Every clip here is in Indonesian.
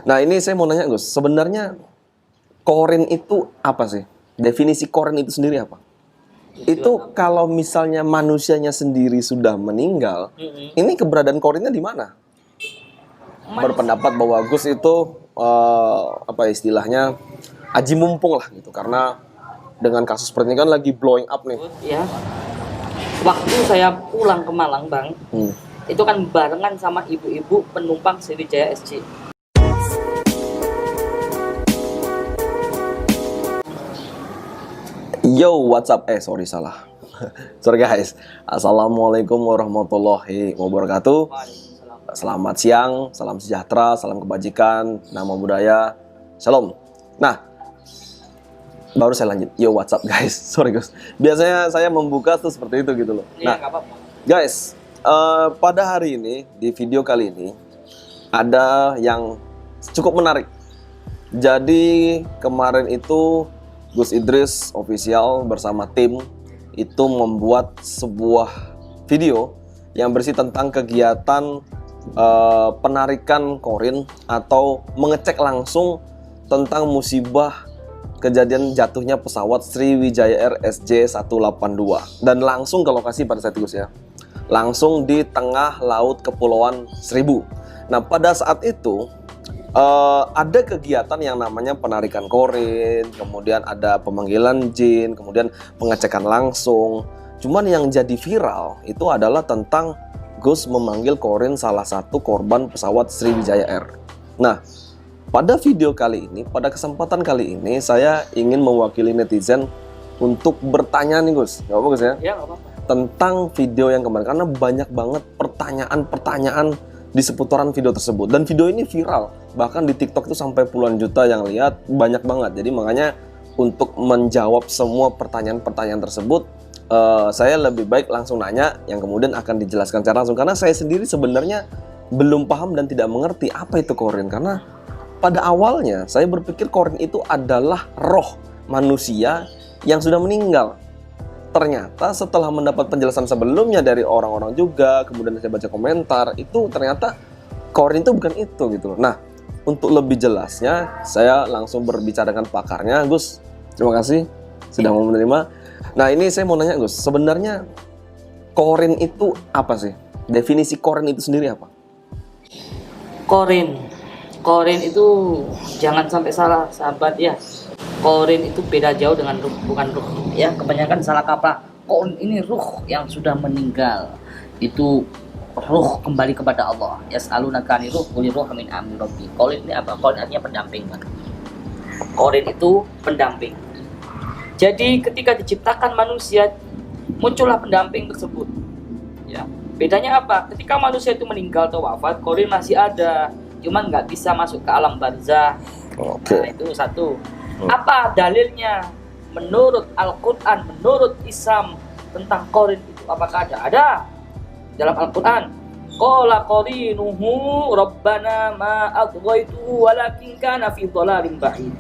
Nah ini saya mau nanya Gus, sebenarnya korin itu apa sih? Definisi korin itu sendiri apa? Itu kalau misalnya manusianya sendiri sudah meninggal, ini keberadaan korinnya di mana? Berpendapat bahwa Gus itu apa istilahnya aji mumpung lah gitu, karena dengan kasus seperti ini kan lagi blowing up nih. Ya, waktu saya pulang ke Malang Bang, itu kan barengan sama ibu-ibu penumpang Sriwijaya SC. Yo, what's up? Sorry salah. Sorry guys. Assalamualaikum warahmatullahi wabarakatuh. Selamat siang, salam sejahtera, salam kebajikan, nama budaya, shalom. Nah, baru saya lanjut. Yo, what's up guys? Sorry guys. Biasanya saya membuka tuh seperti itu gitu loh. Nah, guys, pada hari ini di video kali ini ada yang cukup menarik. Jadi kemarin itu Gus Idris Official bersama tim itu membuat sebuah video yang berisi tentang kegiatan penarikan korin atau mengecek langsung tentang musibah kejadian jatuhnya pesawat Sriwijaya Air SJ182 dan langsung ke lokasi pada saat itu Gus ya, langsung di tengah laut Kepulauan Seribu. Nah pada saat itu ada kegiatan yang namanya penarikan korin, kemudian ada pemanggilan jin, kemudian pengecekan langsung. Cuman yang jadi viral itu adalah tentang Gus memanggil korin salah satu korban pesawat Sriwijaya Air. Nah, pada video kali ini, pada kesempatan kali ini, saya ingin mewakili netizen untuk bertanya nih Gus, nggak apa Gus ya? Ya, nggak apa-apa. Tentang video yang kemarin, karena banyak banget pertanyaan-pertanyaan di seputaran video tersebut, dan video ini viral bahkan di TikTok itu sampai puluhan juta yang lihat, banyak banget. Jadi makanya untuk menjawab semua pertanyaan-pertanyaan tersebut, saya lebih baik langsung nanya yang kemudian akan dijelaskan secara langsung, karena saya sendiri sebenarnya belum paham dan tidak mengerti apa itu korin. Karena pada awalnya saya berpikir korin itu adalah roh manusia yang sudah meninggal. Ternyata setelah mendapat penjelasan sebelumnya dari orang-orang juga, kemudian saya baca komentar, itu ternyata korin itu bukan itu gitu loh. Nah, untuk lebih jelasnya saya langsung berbicara dengan pakarnya. Gus, terima kasih sudah mau menerima. Nah, ini saya mau nanya Gus, sebenarnya korin itu apa sih? Definisi korin itu sendiri apa? Korin itu jangan sampai salah sahabat ya. Korin itu beda jauh dengan ruh, bukan ruh ya, kebanyakan salah kaprah. Korin ini ruh yang sudah meninggal, itu ruh kembali kepada Allah. Yas'alunaka 'anir ruh qul ruh min amri rabbi. Korin ini apa? Korin artinya pendamping kan. Korin itu pendamping. Jadi ketika diciptakan manusia, muncullah pendamping tersebut. Ya, bedanya apa? Ketika manusia itu meninggal atau wafat, korin masih ada, cuman nggak bisa masuk ke alam barzah. Nah, itu satu. Apa dalilnya? Menurut Al-Quran, menurut Islam tentang korin itu apakah ada? Ada dalam Al-Quran. Qala qarinuhu rabbana ma adghaytuhu walakin kana fi dhalalim ba'id.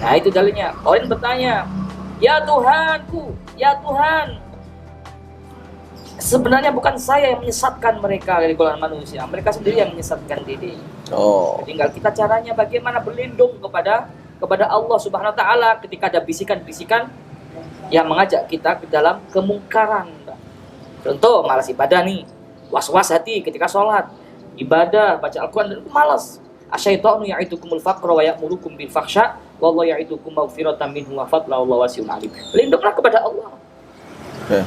Nah itu dalilnya. Korin bertanya, ya Tuhanku, ya Tuhan, sebenarnya bukan saya yang menyesatkan mereka dari golongan manusia, mereka sendiri yang menyesatkan diri. Tinggal kita caranya bagaimana berlindung kepada Allah Subhanahu wa taala ketika ada bisikan-bisikan yang mengajak kita ke dalam kemungkaran. Contoh malas ibadah nih, was-was hati ketika sholat, ibadah, baca Al-Quran itu malas. Asyaitonu ya'idukumul faqra wa ya'murukum bil fahsya wallahu ya'idukum maghfiratan minhu wa fadla wallahu wasi'un alim. Lindunglah kepada Allah. Oke.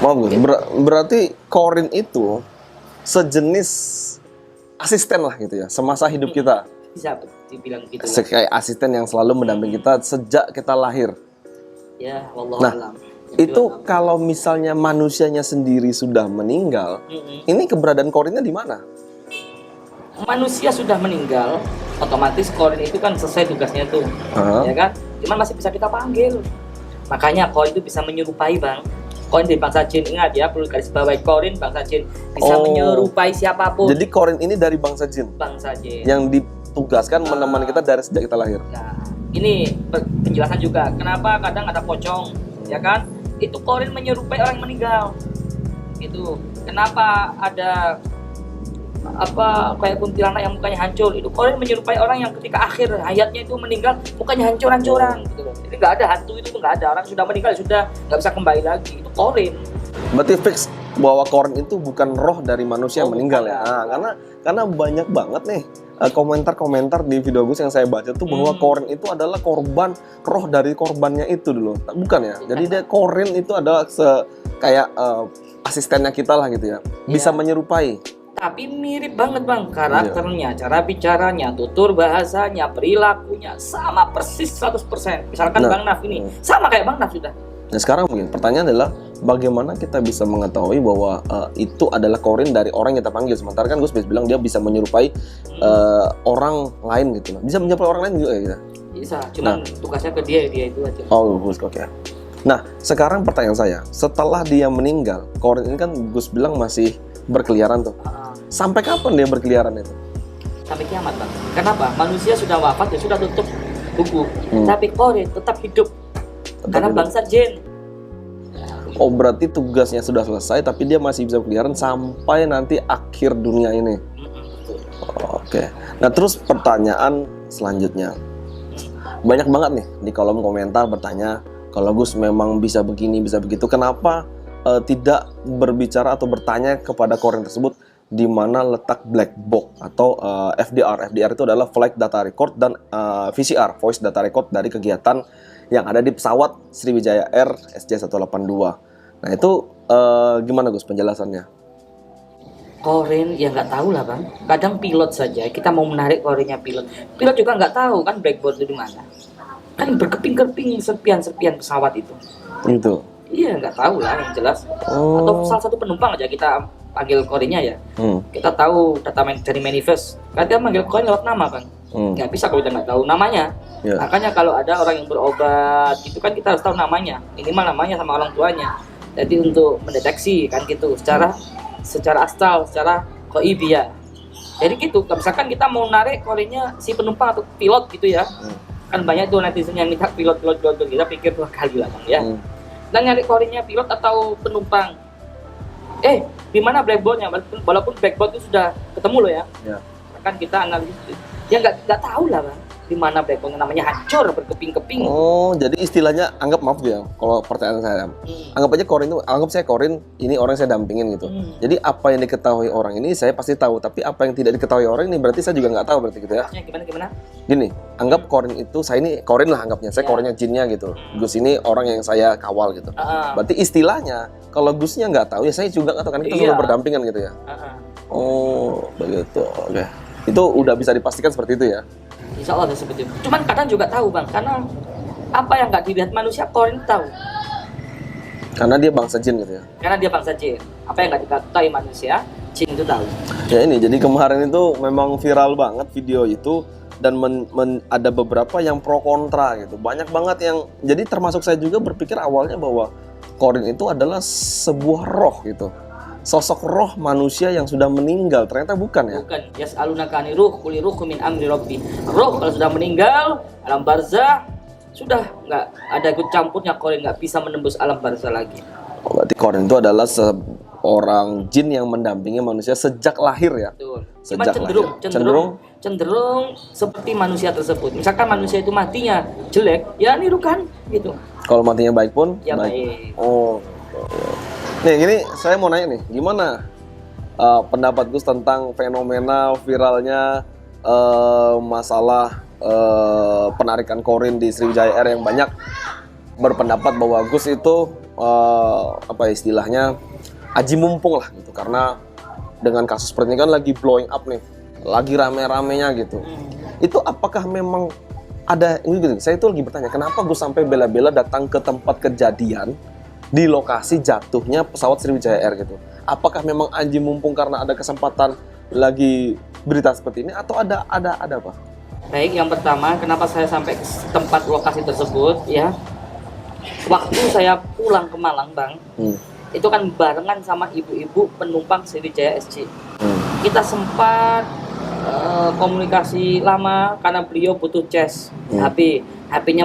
Maaf Gus, berarti korin itu sejenis asisten lah gitu ya, semasa hidup kita. Bisa dibilang gitu. Kayak asisten yang selalu mendampingi kita sejak kita lahir. Ya, wallahu alam. Itu kalau misalnya manusianya sendiri sudah meninggal, ini keberadaan korinnya di mana? Manusia sudah meninggal, otomatis korin itu kan selesai tugasnya tuh, ya kan? Cuman masih bisa kita panggil. Makanya korin itu bisa menyerupai Bang. Korin dari bangsa jin, ingat ya, perlu garis bawahi, korin bangsa jin bisa menyerupai siapapun. Jadi korin ini dari bangsa jin? Bangsa jin. Yang ditugaskan menemani kita dari sejak kita lahir. Nah, ini penjelasan juga. Kenapa kadang ada pocong, ya kan? Itu korin menyerupai orang yang meninggal. Itu. Kenapa ada apa kayak kuntilanak yang mukanya hancur. Itu Korin menyerupai orang yang ketika akhir hayatnya itu meninggal mukanya hancur-hancuran gitu loh. Jadi nggak ada hantu itu nggak ada, orang sudah meninggal sudah nggak bisa kembali lagi. Itu Korin. Berarti fix bahwa Korin itu bukan roh dari manusia yang meninggal ya. bukan. Nah, karena banyak banget nih komentar-komentar di video Gus yang saya baca tuh bahwa Korin itu adalah korban, roh dari korbannya itu dulu. Bukan ya. Jadi dia Korin itu adalah kayak asistennya kita lah gitu ya. Bisa menyerupai. Tapi mirip banget bang, karakternya, cara bicaranya, tutur bahasanya, perilakunya sama persis 100%. Misalkan Bang Naf ini sama kayak Bang Naf sudah. Nah sekarang mungkin pertanyaan adalah bagaimana kita bisa mengetahui bahwa itu adalah Korin dari orang yang kita panggil. Sementara kan Gus bilang dia bisa menyerupai orang lain gitu. Bisa menyerupai orang lain juga ya kita? Bisa, cuman tugasnya ke dia itu aja. Oh Gus, oke. Nah sekarang pertanyaan saya, setelah dia meninggal, Korin ini kan Gus bilang masih berkeliaran tuh. Sampai kapan dia berkeliaran itu? Sampai kiamat bang. Kenapa? Manusia sudah wafat ya sudah tutup buku. Tapi Korin tetap hidup. Karena bangsa jin. Oh berarti tugasnya sudah selesai, tapi dia masih bisa berkeliaran sampai nanti akhir dunia ini. Oke. Nah terus pertanyaan selanjutnya, banyak banget nih di kolom komentar bertanya, kalau Gus memang bisa begini, bisa begitu, kenapa tidak berbicara atau bertanya kepada Korin tersebut di mana letak black box atau FDR. FDR itu adalah flight data record dan VCR, voice data record dari kegiatan yang ada di pesawat Sriwijaya Air SJ182. Nah itu gimana Gus penjelasannya? Korin ya nggak tahu lah bang. Kadang pilot saja kita mau menarik Korinnya pilot juga nggak tahu kan blackboard itu di mana. Kan berkeping-keping serpian pesawat itu. Itu. Iya nggak tahu lah yang jelas. Atau salah satu penumpang aja kita panggil Korinnya ya. Kita tahu data dari manifest. Kadang manggil Korin lewat nama bang. Nggak bisa kalau kita nggak tahu namanya. Makanya kalau ada orang yang berobat itu kan kita harus tahu namanya, minimal namanya sama orang tuanya. Jadi untuk mendeteksi kan gitu secara astral, secara koibia. Jadi gitu. Misalkan kita mau narik Korinnya si penumpang atau pilot gitu ya. Kan banyak tuh netizen yang minta pilot kita pikir 2 kali lah bang ya. Dan nyari Korinnya pilot atau penumpang. Di mana blackboardnya? Walaupun blackboard itu sudah ketemu loh ya. Kan kita analisis. Ya nggak tahu lah bang. Di mana blackboardnya, namanya hancur berkeping-keping. Oh, jadi istilahnya anggap maaf ya kalau pertanyaan saya. Anggap aja Korin itu, anggap saya Korin ini orang yang saya dampingin gitu. Jadi apa yang diketahui orang ini saya pasti tahu, tapi apa yang tidak diketahui orang ini berarti saya juga nggak tahu berarti gitu ya. Gimana? Gini, anggap Korin itu saya ini Korin lah anggapnya, saya Korinnya jinnya gitu. Gus ini orang yang saya kawal gitu. Berarti istilahnya kalau Gusnya nggak tahu ya saya juga nggak tahu kan kita selalu berdampingan gitu ya. Oh, begitu. Oke. Itu udah bisa dipastikan seperti itu ya. Insya Allah seperti itu. Cuman kadang juga tahu bang, karena apa yang nggak dilihat manusia Korin tahu. Karena dia bangsa jin gitu ya. Karena dia bangsa jin. Apa yang nggak diketahui manusia, jin itu tahu. Ya ini, jadi kemarin itu memang viral banget video itu dan ada beberapa yang pro kontra gitu. Banyak banget yang, jadi termasuk saya juga berpikir awalnya bahwa Korin itu adalah sebuah roh gitu. Sosok roh manusia yang sudah meninggal, ternyata bukan ya? Bukan. Yas'alunaka ani ruh, quli ruhu min amri rabbi. Roh kalau sudah meninggal, alam barzah sudah nggak ada ikut campurnya, Korin nggak bisa menembus alam barzah lagi. Oh, berarti Korin itu adalah seorang jin yang mendampingi manusia sejak lahir ya? Betul. Cuma Sejak cenderung seperti manusia tersebut. Misalkan manusia itu matinya jelek, ya nirukan gitu. Kalau matinya baik pun? Ya baik. Oh. Nih gini, saya mau nanya nih, gimana pendapat Gus tentang fenomena viralnya masalah penarikan Korin di Sriwijaya Air yang banyak berpendapat bahwa Gus itu apa istilahnya aji mumpung lah gitu, karena dengan kasus seperti ini kan lagi blowing up nih, lagi rame-ramenya gitu. Itu apakah memang ada ini gitu? Saya itu lagi bertanya, kenapa Gus sampai bela-bela datang ke tempat kejadian di lokasi jatuhnya pesawat Sriwijaya Air gitu. Apakah memang aji mumpung karena ada kesempatan lagi berita seperti ini atau ada apa? Baik, yang pertama kenapa saya sampai ke tempat lokasi tersebut ya. Waktu saya pulang ke Malang, Bang. Itu kan barengan sama ibu-ibu penumpang Sriwijaya SC. Kita sempat komunikasi lama karena beliau butuh cas HP-nya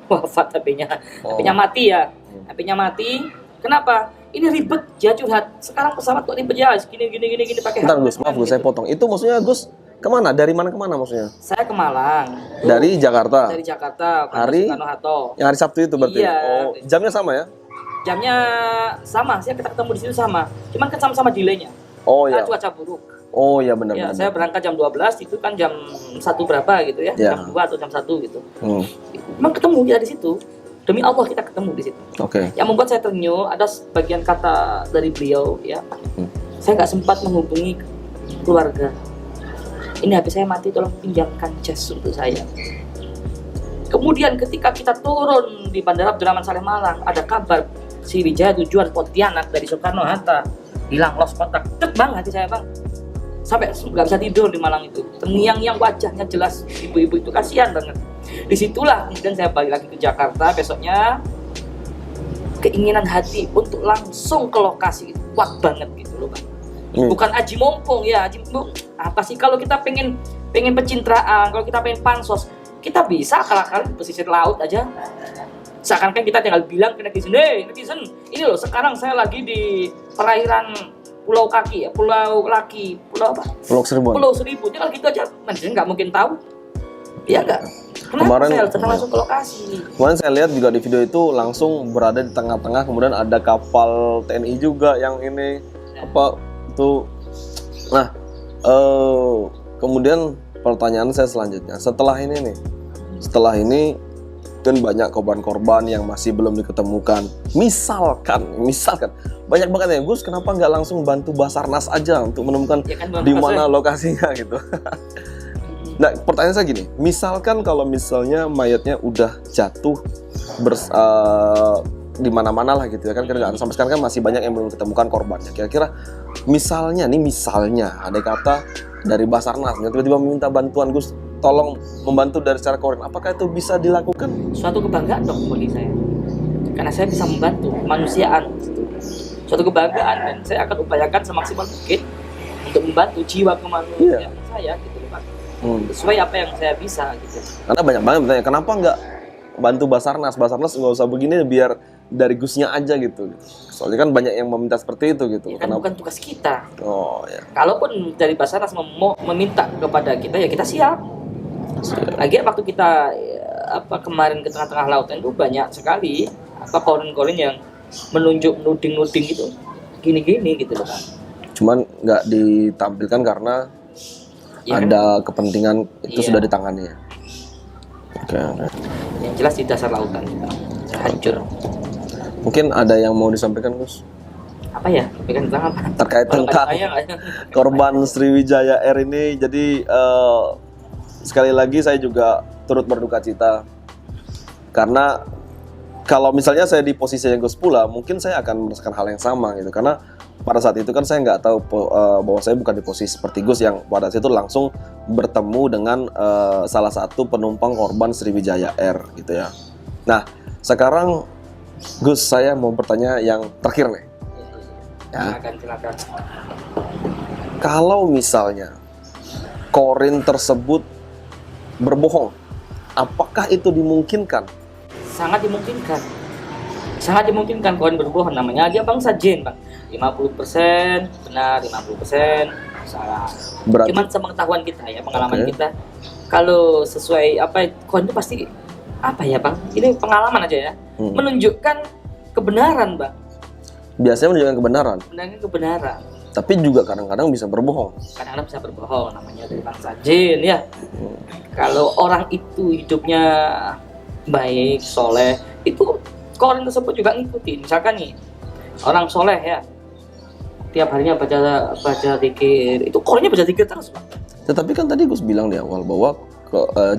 wafat HP-nya mati ya. HP-nya mati. Kenapa? ini ribet, dia curhat. Sekarang pesawat kok ribet ya, gini pakai. Bentar Gus, maaf Gus, saya potong. Itu maksudnya Gus kemana? Dari mana kemana maksudnya? Saya ke Malang. Dari Jakarta. Dari Jakarta, Hari Soekarno-Hatta. Yang hari Sabtu itu berarti. Iya. Oh, jamnya sama ya? Jamnya sama, kita ketemu di situ sama. Cuman kan sama-sama delaynya. Oh ya. Cuaca buruk. Oh ya benar Ya, benar. saya berangkat jam 12, itu kan jam 1 berapa gitu ya. Ya. Jam 2 atau jam 1 gitu. Hmm. Memang ketemu kita di situ. Demi Allah kita ketemu di situ. Oke. Yang membuat saya ternyuh ada sebagian kata dari beliau ya. Saya nggak sempat menghubungi keluarga. Ini HP saya mati, tolong pinjamkan cas untuk saya. Kemudian ketika kita turun di Bandara Abdurrahman Saleh Malang, ada kabar Sriwijaya tujuan Pontianak dari Soekarno-Hatta hilang, lost kontak. Tek bang hati saya bang. Sampai nggak bisa tidur di Malang itu. Terngiang-ngiang wajahnya jelas, ibu-ibu itu kasihan banget. Disitulah kemudian saya balik lagi ke Jakarta besoknya. Keinginan hati untuk langsung ke lokasi itu kuat banget gitu loh bang. Bukan aji mumpung ya, aji mumpung apa sih kalau kita pengen pencitraan, kalau kita pengen pansos, kita bisa akal-akalan di pesisir laut aja. Seakan-akan kita tinggal bilang ke netizen, hey netizen, ini loh sekarang saya lagi di perairan Pulau Kaki, Pulau Laki, Pulau apa? Pulau Seribu. Pulau Seribu, tinggal gitu aja, netizen nggak mungkin tahu. Iya nggak? Kenapa Kemarin saya harus langsung ke lokasi? Kemarin saya lihat juga di video itu langsung berada di tengah-tengah, kemudian ada kapal TNI juga yang ini apa itu. Nah, kemudian pertanyaan saya selanjutnya, setelah ini kan banyak korban-korban yang masih belum diketemukan. Misalkan banyak banget ya Gus, kenapa nggak langsung bantu Basarnas aja untuk menemukan Ya kan, di mana lokasinya gitu. Nah, pertanyaan saya gini, misalkan kalau misalnya mayatnya udah jatuh di mana-mana lah gitu ya kan, karena sampai sekarang kan masih banyak yang belum ditemukan korbannya. Kira-kira misalnya ada kata dari Basarnas yang tiba-tiba meminta bantuan Gus, tolong membantu dari secara koordinat, apakah itu bisa dilakukan? Suatu kebanggaan dong bagi saya, karena saya bisa membantu kemanusiaan. Suatu kebanggaan, dan saya akan upayakan semaksimal mungkin untuk membantu jiwa kemanusiaan saya gitu Pak. Sesuai apa yang saya bisa gitu. Karena banyak banget bertanya, kenapa nggak bantu Basarnas nggak usah begini, biar dari Gusnya aja gitu. Soalnya kan banyak yang meminta seperti itu gitu. Ya kan bukan tugas kita. Oh ya. Kalaupun dari Basarnas meminta kepada kita, ya kita siap. Lagi waktu kita kemarin ke tengah-tengah lautan itu banyak sekali korin-korin yang menuding gitu, gini gitu loh kan. Cuman nggak ditampilkan karena ada kepentingan itu sudah ditangani ya. Oke. Yang jelas di dasar lautan hancur. Mungkin ada yang mau disampaikan Gus? Apa ya? Sampaikan apa? Terkait tentang korban Sriwijaya Air ini. Jadi sekali lagi saya juga turut berduka cita, karena kalau misalnya saya di posisinya Gus pula, mungkin saya akan merasakan hal yang sama gitu. Karena pada saat itu kan saya nggak tahu bahwa saya bukan di posisi seperti Gus yang pada saat itu langsung bertemu dengan salah satu penumpang korban Sriwijaya Air gitu ya. Nah sekarang Gus, saya mau bertanya yang terakhir nih. Ya. Silakan. Kalau misalnya korin tersebut berbohong, apakah itu dimungkinkan? Sangat dimungkinkan korin berbohong, namanya aja bangsa jin Bang. 50% benar, 50% salah. Berarti, cuman sepengetahuan kita ya, pengalaman kita, kalau sesuai korin itu pasti Bang, ini pengalaman aja ya, menunjukkan kebenaran Bang. Biasanya menunjukkan kebenaran. Tapi juga kadang-kadang bisa berbohong. Kadang-kadang bisa berbohong, namanya dari bangsa jin ya. Kalau orang itu hidupnya baik, soleh, itu korin tersebut juga ngikutin. Misalkan nih, orang soleh ya, tiap harinya baca zikir, itu korinnya baca zikir terus Pak. Tetapi kan tadi Gus bilang di awal bahwa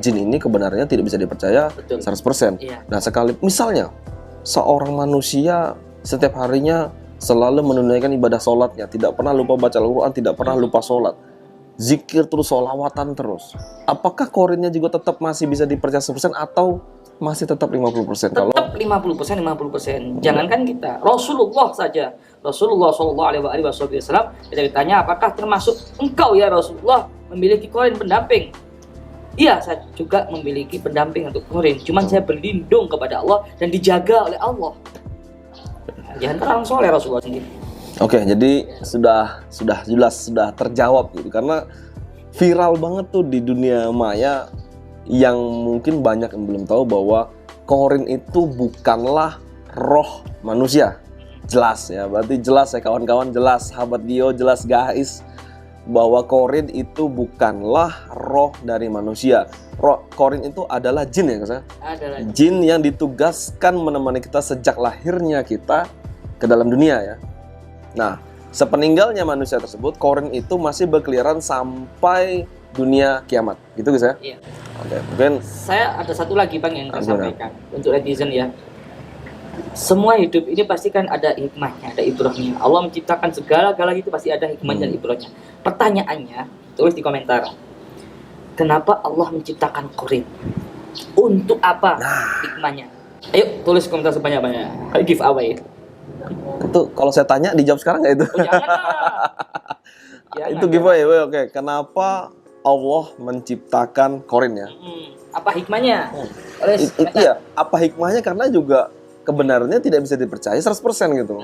jin ini kebenarannya tidak bisa dipercaya. Betul. 100%. Iya. Nah sekali misalnya seorang manusia setiap harinya selalu menunaikan ibadah sholatnya, tidak pernah lupa baca Al-Quran, tidak pernah lupa sholat, zikir terus, sholawatan terus, apakah korinnya juga tetap masih bisa dipercaya 100% atau masih tetap 50%? Tetap 50%. Jangankan kita, Rasulullah saja, Rasulullah SAW kita ditanya apakah termasuk engkau ya Rasulullah memiliki korin pendamping. Iya, saya juga memiliki pendamping untuk korin. Cuman saya berlindung kepada Allah dan dijaga oleh Allah. Di antara orang soleh Rasulullah sendiri. Oke, jadi sudah jelas, sudah terjawab gitu. Karena viral banget tuh di dunia maya, yang mungkin banyak yang belum tahu bahwa Qorin itu bukanlah roh manusia. Jelas ya, berarti jelas ya kawan-kawan, jelas sahabat Gio, jelas guys, bahwa Qorin itu bukanlah roh dari manusia. Qorin itu adalah jin ya guys ya? Adalah Jin yang ditugaskan menemani kita sejak lahirnya kita ke dalam dunia ya. Nah, sepeninggalnya manusia tersebut, Qorin itu masih berkeliaran sampai dunia kiamat. Gitu guys ya? Iya. Oke, mungkin Saya ada satu lagi Bang yang saya sampaikan untuk netizen ya. Semua hidup ini pasti kan ada hikmahnya, ada ibrahnya. Allah menciptakan segala-galanya itu pasti ada hikmahnya dan ibrahnya. Pertanyaannya, tulis di komentar. Kenapa Allah menciptakan Qorin? Untuk apa hikmahnya? Ayo tulis komentar sebanyak-banyak. Ayo giveaway. itu kalau saya tanya dijawab sekarang nggak itu? Oh, janganlah. Jangan, Itu giveaway. Oke. Kenapa Allah menciptakan Qorin ya? Apa hikmahnya? Oleh Iya, apa hikmahnya? Karena juga kebenarannya tidak bisa dipercaya 100% gitu.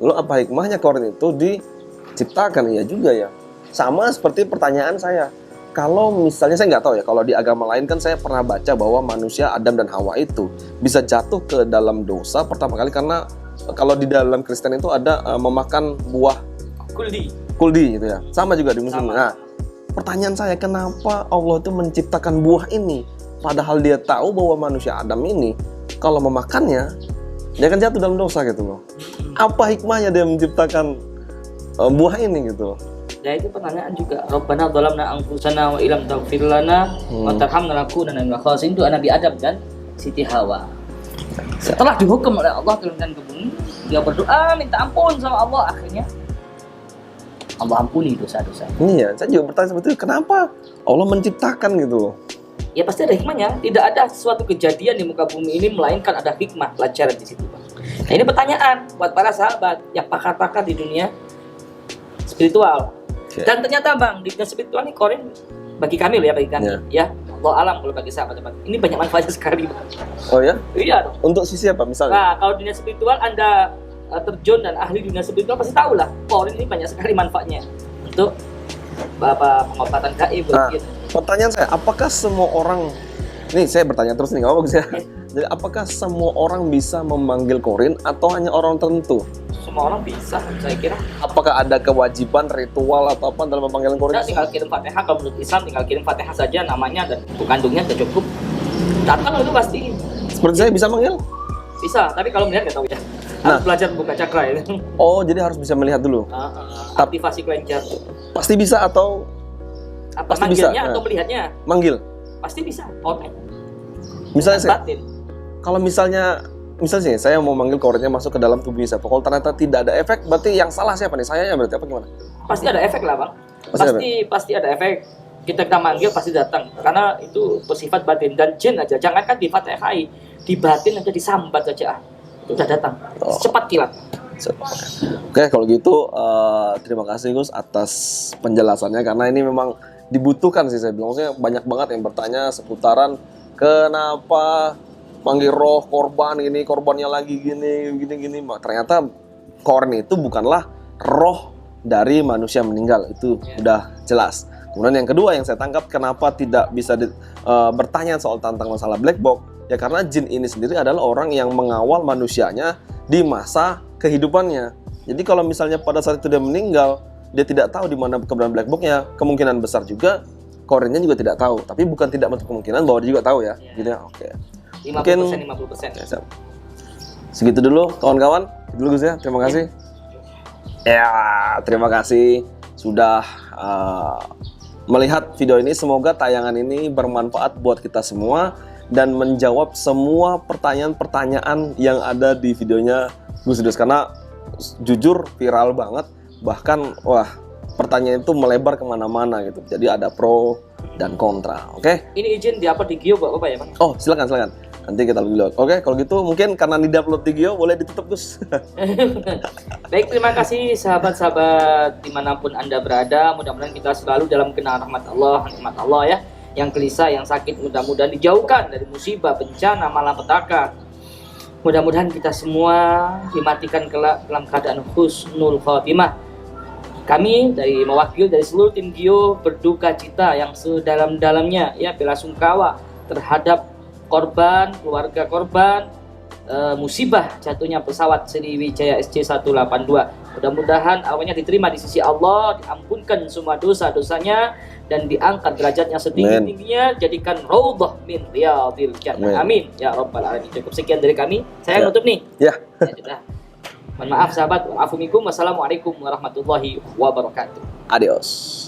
Lalu apa hikmahnya Qorin itu diciptakan? Ya juga ya. Sama seperti pertanyaan saya. Kalau misalnya saya nggak tahu ya, kalau di agama lain kan saya pernah baca bahwa manusia Adam dan Hawa itu bisa jatuh ke dalam dosa pertama kali karena kalau di dalam Kristen itu ada memakan buah kuldi gitu ya. Sama juga di Muslim. Sama. Nah, pertanyaan saya, kenapa Allah itu menciptakan buah ini? Padahal dia tahu bahwa manusia Adam ini kalau memakannya dia akan jatuh dalam dosa gitu loh. Apa hikmahnya dia menciptakan buah ini gitu loh? Ya itu pertanyaan juga. Rabbana dhalamna anfusana wa illam taghfir lana wa tarhamna lanakunanna minal khasirin. Itu Nabi Adam dan Siti Hawa. Setelah dihukum oleh Allah turunkan ke bumi, dia berdoa minta ampun sama Allah, akhirnya Allah ampuni dosa-dosa. Iya, saya juga bertanya seperti itu, kenapa Allah menciptakan gitu loh? Ya pasti ada hikmahnya. Tidak ada suatu kejadian di muka bumi ini melainkan ada hikmah pelajaran di situ, Bang. Nah, ini pertanyaan buat para sahabat yang pakar-pakar di dunia spiritual. Dan ternyata Bang, di dunia spiritual ini Qorin bagi kami loh ya, bagi kami ya. Allah alam kalau bagi sahabat-sahabat. Ini banyak manfaatnya sekali, Bang. Oh ya? Iya dong. Untuk sisi apa misalnya? Nah, kalau dunia spiritual Anda terjun dan ahli dunia spiritual pasti tahu lah. Qorin ini banyak sekali manfaatnya untuk pengobatan gaib. Nah, pertanyaan saya, apakah semua orang, nih saya bertanya terus nih, nggak apa-apa ya. Jadi apakah semua orang bisa memanggil Qorin atau hanya orang tertentu? Semua orang bisa, saya kira. Apakah ada kewajiban ritual atau apa dalam pemanggilan Qorin? Kita tinggal kirim Fatihah, kalau menurut Islam tinggal kirim Fatihah saja namanya dan buku kandungnya sudah cukup. Datang itu pasti. Seperti saya bisa manggil? Bisa, tapi kalau melihat nggak tahu ya. Nah. Harus belajar buka cakra ya. Oh, jadi harus bisa melihat dulu. Aktivasi kelenjar. Pasti bisa atau Apa pasti bisa, manggilnya atau melihatnya? manggil? Pasti bisa. Oke. Misalnya saya, Batin. kalau misalnya sih, saya mau manggil Qorinnya masuk ke dalam tubuh siapa, kalau ternyata tidak ada efek, berarti yang salah siapa nih? Sayanya berarti apa gimana? Pasti ada efek lah, Bang. Pasti ada efek. Kita manggil pasti datang karena itu bersifat batin dan jin aja. Jangankan di Fatihai, di batin aja disambat saja. Itu udah datang. Cepat kilat. Oke, kalau gitu terima kasih Gus atas penjelasannya, karena ini memang dibutuhkan sih, saya bilang. Maksudnya banyak banget yang bertanya seputaran kenapa panggil roh korban gini, korbannya lagi gini. Ternyata Qorin itu bukanlah roh dari manusia meninggal, itu udah jelas. Kemudian yang kedua yang saya tangkap, kenapa tidak bisa bertanya soal tentang masalah black box? Ya karena jin ini sendiri adalah orang yang mengawal manusianya di masa kehidupannya. Jadi kalau misalnya pada saat itu dia meninggal, dia tidak tahu di mana keberadaan black box-nya, kemungkinan besar juga Qorinnya juga tidak tahu. Tapi bukan tidak menutup kemungkinan bahwa dia juga tahu ya. Gitu ya. Oke. 50%. Ya, segitu dulu kawan-kawan. Dulu Gus ya. Terima kasih. Ya, terima kasih sudah melihat video ini. Semoga tayangan ini bermanfaat buat kita semua dan menjawab semua pertanyaan-pertanyaan yang ada di videonya Gus Dus, karena jujur viral banget, bahkan wah pertanyaan itu melebar kemana-mana gitu, jadi ada pro dan kontra. Oke? Ini izin di upload di Gio Bapak ya, Bang? Oh silakan, nanti kita lihat. Oke, kalau gitu mungkin karena di upload di Gio boleh ditutup Gus. Baik, terima kasih sahabat-sahabat dimanapun Anda berada. Mudah-mudahan kita selalu dalam kenal rahmat Allah ya. Yang gelisah, yang sakit mudah-mudahan dijauhkan dari musibah, bencana, malapetaka. Mudah-mudahan kita semua dimatikan kelak dalam keadaan husnul khotimah. Kami mewakili dari seluruh tim Gio berduka cita yang sedalam-dalamnya ya, belasungkawa terhadap korban, keluarga korban musibah jatuhnya pesawat Sriwijaya SJ182. Mudah-mudahan awalnya diterima di sisi Allah, diampunkan semua dosa-dosanya dan diangkat derajatnya setinggi-tingginya, jadikan raudhah min riyadil jannah. Amin ya rabbal alamin. Cukup sekian dari kami. Saya nutup nih. Ya. Ya sudah. Mohon maaf sahabat. Wassalamualaikum warahmatullahi wabarakatuh. Adios.